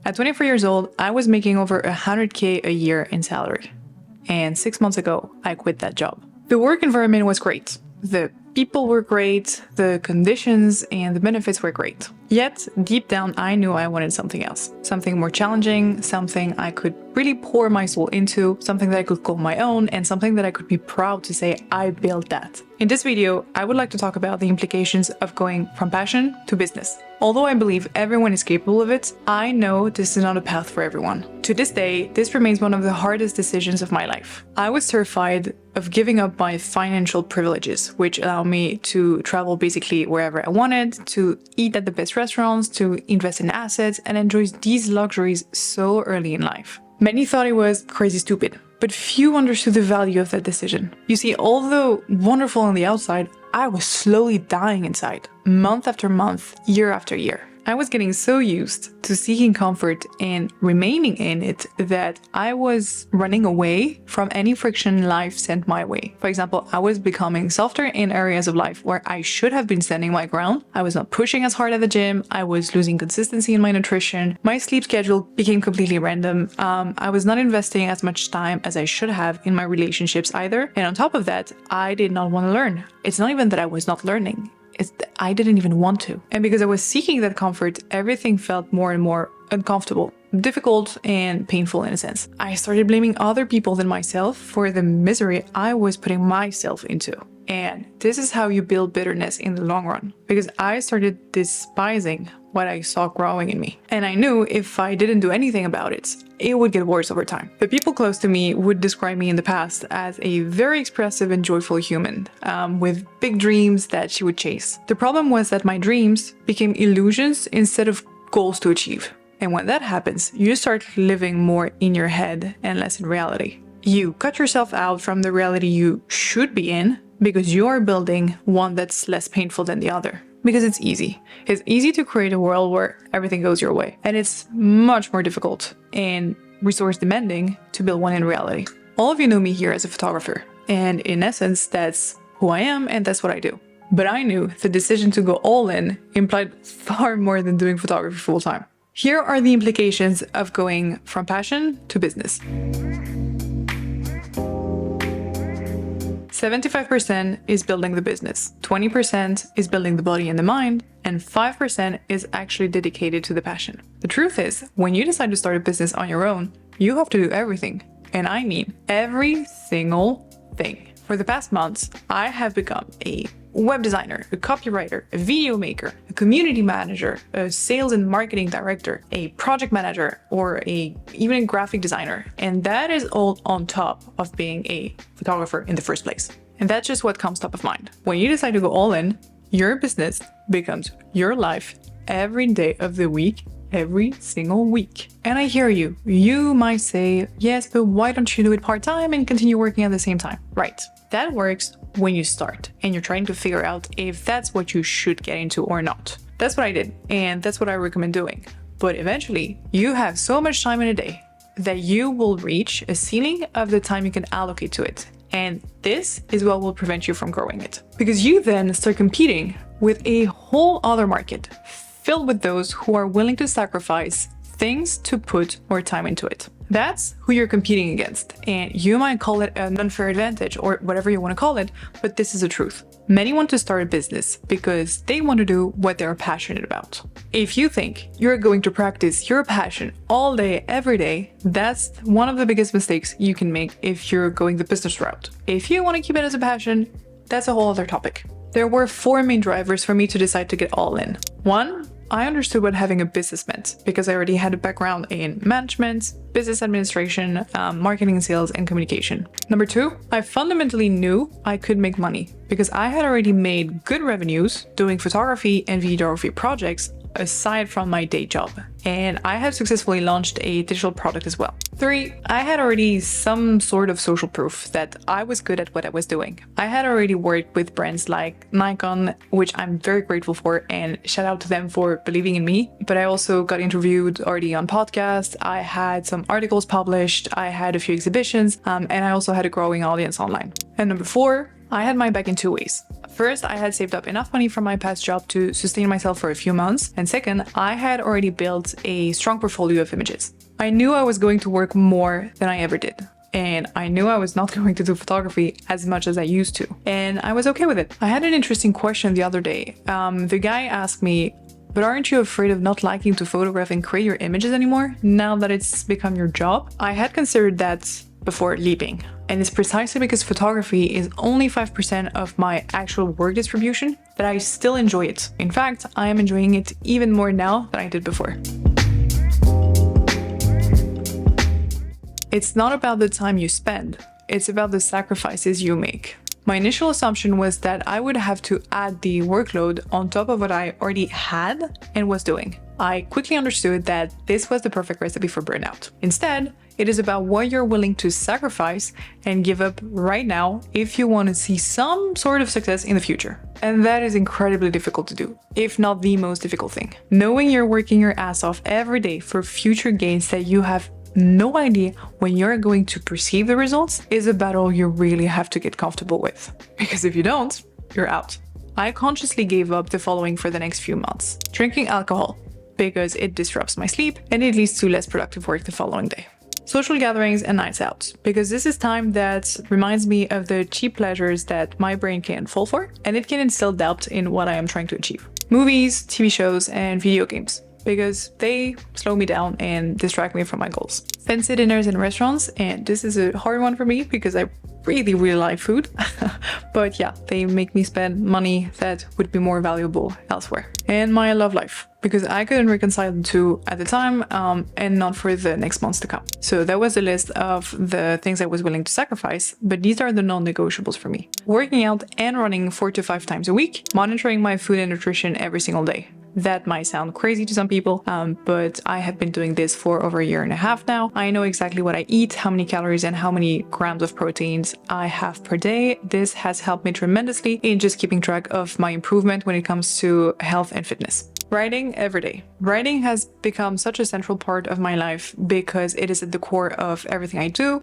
At 24 years old, I was making over 100K a year in salary. And 6 months ago, I quit that job. The work environment was great. The people were great, the conditions and the benefits were great. Yet, deep down, I knew I wanted something else. Something more challenging, something I could really pour my soul into, something that I could call my own, and something that I could be proud to say, I built that. In this video, I would like to talk about the implications of going from passion to business. Although I believe everyone is capable of it, I know this is not a path for everyone. To this day, this remains one of the hardest decisions of my life. I was terrified of giving up my financial privileges, which allow me to travel basically wherever I wanted, to eat at the best restaurants, to invest in assets, and enjoy these luxuries so early in life. Many thought it was crazy stupid, but few understood the value of that decision. You see, although wonderful on the outside, I was slowly dying inside, month after month, year after year. I was getting so used to seeking comfort and remaining in it that I was running away from any friction life sent my way. For example, I was becoming softer in areas of life where I should have been standing my ground. I was not pushing as hard at the gym. I was losing consistency in my nutrition. My sleep schedule became completely random. I was not investing as much time as I should have in my relationships either. And on top of that, I did not want to learn. It's not even that I was not learning. I didn't even want to. And because I was seeking that comfort, everything felt more and more uncomfortable, difficult and painful in a sense. I started blaming other people than myself for the misery I was putting myself into. And this is how you build bitterness in the long run. Because I started despising what I saw growing in me. And I knew if I didn't do anything about it, it would get worse over time. The people close to me would describe me in the past as a very expressive and joyful human, with big dreams that she would chase. The problem was that my dreams became illusions instead of goals to achieve. And when that happens, you start living more in your head and less in reality. You cut yourself out from the reality you should be in because you are building one that's less painful than the other. Because it's easy. It's easy to create a world where everything goes your way. And it's much more difficult and resource demanding to build one in reality. All of you know me here as a photographer. And in essence, that's who I am and that's what I do. But I knew the decision to go all in implied far more than doing photography full time. Here are the implications of going from passion to business. 75% is building the business, 20% is building the body and the mind, and 5% is actually dedicated to the passion. The truth is, when you decide to start a business on your own, you have to do everything. And I mean every single thing. For the past months, I have become a web designer, a copywriter, a video maker, a community manager, a sales and marketing director, a project manager, or even a graphic designer. And that is all on top of being a photographer in the first place. And that's just what comes top of mind. When you decide to go all in, your business becomes your life every day of the week, every single week. And I hear you. You might say, yes, but why don't you do it part-time and continue working at the same time? Right. That works when you start and you're trying to figure out if that's what you should get into or not. That's what I did, and that's what I recommend doing. But eventually, you have so much time in a day that you will reach a ceiling of the time you can allocate to it. And this is what will prevent you from growing it. Because you then start competing with a whole other market filled with those who are willing to sacrifice things to put more time into it. That's who you're competing against, and you might call it an unfair advantage or whatever you want to call it, but this is the truth. Many want to start a business because they want to do what they're passionate about. If you think you're going to practice your passion all day, every day, that's one of the biggest mistakes you can make if you're going the business route. If you want to keep it as a passion, that's a whole other topic. There were 4 main drivers for me to decide to get all in. 1, I understood what having a business meant because I already had a background in management, business administration, marketing, sales, and communication. Number 2, I fundamentally knew I could make money because I had already made good revenues doing photography and videography projects aside from my day job. And I have successfully launched a digital product as well. 3, I had already some sort of social proof that I was good at what I was doing. I had already worked with brands like Nikon, which I'm very grateful for, and shout out to them for believing in me. But I also got interviewed already on podcasts. I had some articles published. I had a few exhibitions, and I also had a growing audience online. And number 4, I had my back in two ways. First, I had saved up enough money from my past job to sustain myself for a few months. And second, I had already built a strong portfolio of images. I knew I was going to work more than I ever did. And I knew I was not going to do photography as much as I used to. And I was okay with it. I had an interesting question the other day. The guy asked me, but aren't you afraid of not liking to photograph and create your images anymore now that it's become your job? I had considered that before leaving. And it's precisely because photography is only 5% of my actual work distribution that I still enjoy it. In fact, I am enjoying it even more now than I did before. It's not about the time you spend, it's about the sacrifices you make. My initial assumption was that I would have to add the workload on top of what I already had and was doing. I quickly understood that this was the perfect recipe for burnout. Instead, it is about what you're willing to sacrifice and give up right now if you want to see some sort of success in the future. And that is incredibly difficult to do, if not the most difficult thing. Knowing you're working your ass off every day for future gains that you have no idea when you're going to perceive the results is a battle you really have to get comfortable with. Because if you don't, you're out. I consciously gave up the following for the next few months. Drinking alcohol, because it disrupts my sleep and it leads to less productive work the following day. Social gatherings and nights out, because this is time that reminds me of the cheap pleasures that my brain can fall for, and it can instill doubt in what I am trying to achieve. Movies, TV shows, and video games, because they slow me down and distract me from my goals. Fancy dinners in restaurants, and this is a hard one for me because I really like food, but yeah, they make me spend money that would be more valuable elsewhere. And my love life, because I couldn't reconcile the two at the time, and not for the next months to come. So that was a list of the things I was willing to sacrifice, but these are the non-negotiables for me. Working out and running 4 to 5 times a week, monitoring my food and nutrition every single day. That might sound crazy to some people, but I have been doing this for over a year and a half now. I know exactly what I eat, how many calories and how many grams of proteins I have per day. This has helped me tremendously in just keeping track of my improvement when it comes to health and fitness. Writing every day. Writing has become such a central part of my life because it is at the core of everything I do.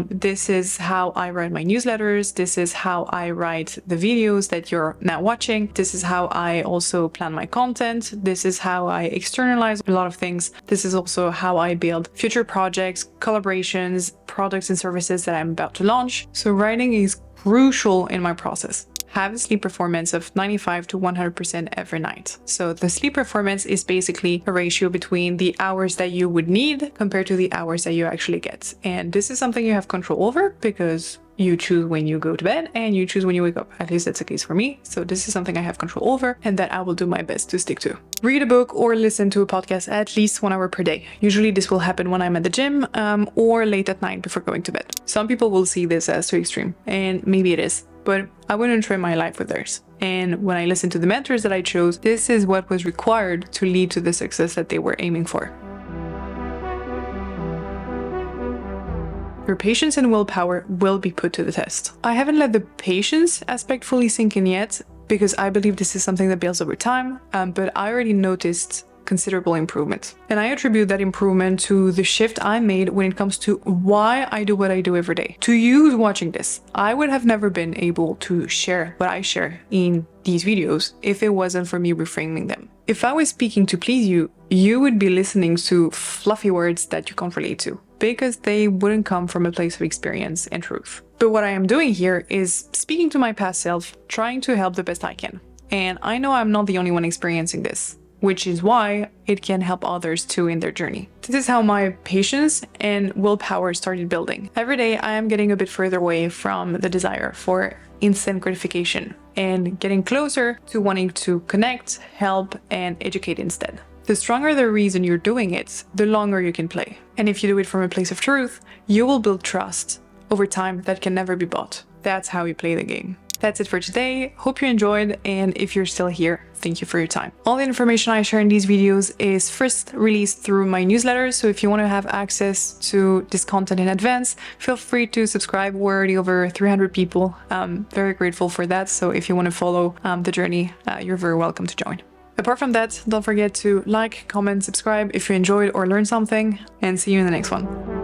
This is how I write my newsletters. This is how I write the videos that you're now watching. This is how I also plan my content. This is how I externalize a lot of things. This is also how I build future projects, collaborations, products and services that I'm about to launch. So writing is crucial in my process. Have a sleep performance of 95 to 100% every night. So the sleep performance is basically a ratio between the hours that you would need compared to the hours that you actually get. And this is something you have control over because you choose when you go to bed and you choose when you wake up. At least that's the case for me. So this is something I have control over and that I will do my best to stick to. Read a book or listen to a podcast at least 1 hour per day. Usually this will happen when I'm at the gym or late at night before going to bed. Some people will see this as too extreme, and maybe it is, but I wouldn't trade my life with theirs. And when I listened to the mentors that I chose, this is what was required to lead to the success that they were aiming for. Your patience and willpower will be put to the test. I haven't let the patience aspect fully sink in yet because I believe this is something that builds over time, but I already noticed considerable improvement. And I attribute that improvement to the shift I made when it comes to why I do what I do every day. To you watching this, I would have never been able to share what I share in these videos if it wasn't for me reframing them. If I was speaking to please you, you would be listening to fluffy words that you can't relate to because they wouldn't come from a place of experience and truth. But what I am doing here is speaking to my past self, trying to help the best I can. And I know I'm not the only one experiencing this, which is why it can help others too in their journey. This is how my patience and willpower started building. Every day I am getting a bit further away from the desire for instant gratification and getting closer to wanting to connect, help, and educate instead. The stronger the reason you're doing it, the longer you can play. And if you do it from a place of truth, you will build trust over time that can never be bought. That's how you play the game. That's it for today. Hope you enjoyed, and if you're still here, thank you for your time. All the information I share in these videos is first released through my newsletter, so if you want to have access to this content in advance, feel free to subscribe. We're already over 300 people. I'm very grateful for that, so if you want to follow the journey, you're very welcome to join. Apart from that, don't forget to like, comment, subscribe if you enjoyed or learned something, and see you in the next one.